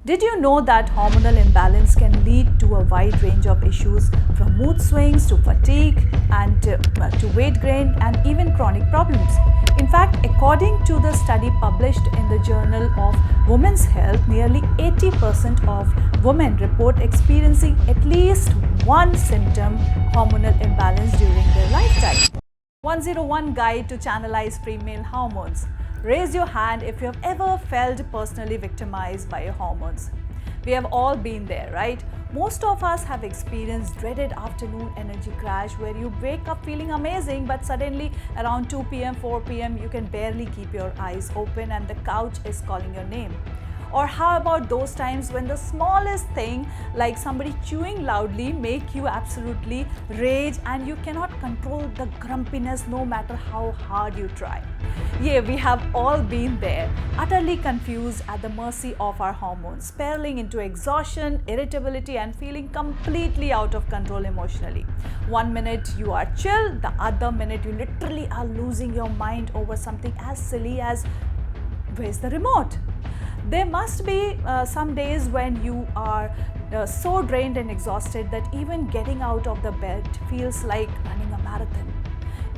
Did you know that hormonal imbalance can lead to a wide range of issues from mood swings to fatigue and to weight gain and even chronic problems? In fact, according to the study published in the Journal of Women's Health, nearly 80% of women report experiencing at least one symptom hormonal imbalance during their lifetime. 101 Guide to Channelize Female Hormones. Raise your hand if you have ever felt personally victimized by your hormones. We have all been there, right? Most of us have experienced dreaded afternoon energy crash where you wake up feeling amazing, but suddenly around 2 p.m., 4 p.m. you can barely keep your eyes open and the couch is calling your name. Or how about those times when the smallest thing like somebody chewing loudly make you absolutely rage and you cannot control the grumpiness no matter how hard you try? Yeah, we have all been there, utterly confused at the mercy of our hormones, spiraling into exhaustion, irritability and feeling completely out of control emotionally. One minute you are chill, the other minute you literally are losing your mind over something as silly as where's the remote? There must be some days when you are so drained and exhausted that even getting out of the bed feels like running a marathon.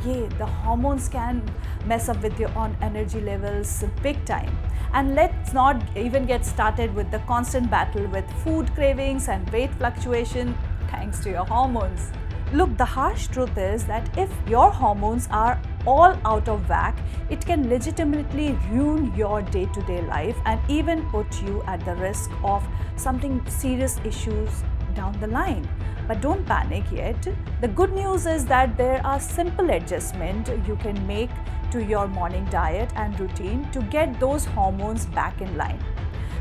Yeah, the hormones can mess up with your own energy levels big time. And let's not even get started with the constant battle with food cravings and weight fluctuation thanks to your hormones. Look, the harsh truth is that if your hormones are all out of whack, it can legitimately ruin your day-to-day life and even put you at the risk of something serious issues down the line. But don't panic yet. The good news is that there are simple adjustments you can make to your morning diet and routine to get those hormones back in line.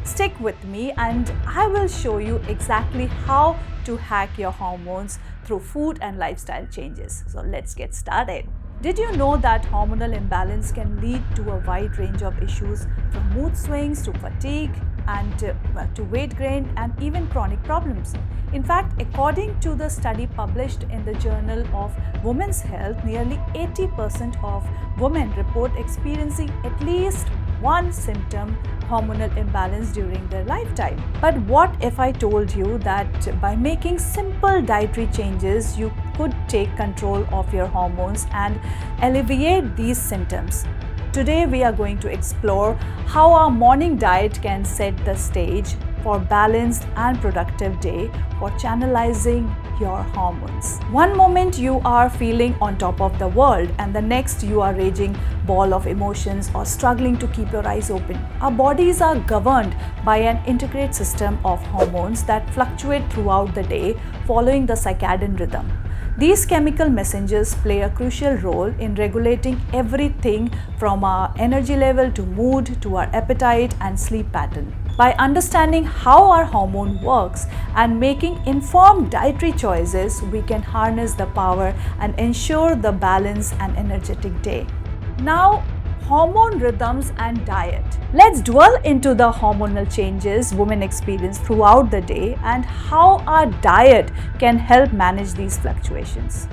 Stick with me and I will show you exactly how to hack your hormones through food and lifestyle changes. So let's get started. Did you know that hormonal imbalance can lead to a wide range of issues from mood swings to fatigue and to weight gain and even chronic problems? In fact, according to the study published in the Journal of Women's Health, nearly 80% of women report experiencing at least one symptom hormonal imbalance during their lifetime. But what if I told you that by making simple dietary changes, you could take control of your hormones and alleviate these symptoms? Today we are going to explore how our morning diet can set the stage for balanced and productive day for channelizing your hormones. One moment you are feeling on top of the world and the next you are raging ball of emotions or struggling to keep your eyes open. Our bodies are governed by an integrated system of hormones that fluctuate throughout the day following the circadian rhythm. These chemical messengers play a crucial role in regulating everything from our energy level to mood to our appetite and sleep pattern. By understanding how our hormone works and making informed dietary choices, we can harness the power and ensure the balanced and energetic day. Now, hormone rhythms and diet. Let's dwell into the hormonal changes women experience throughout the day and how our diet can help manage these fluctuations.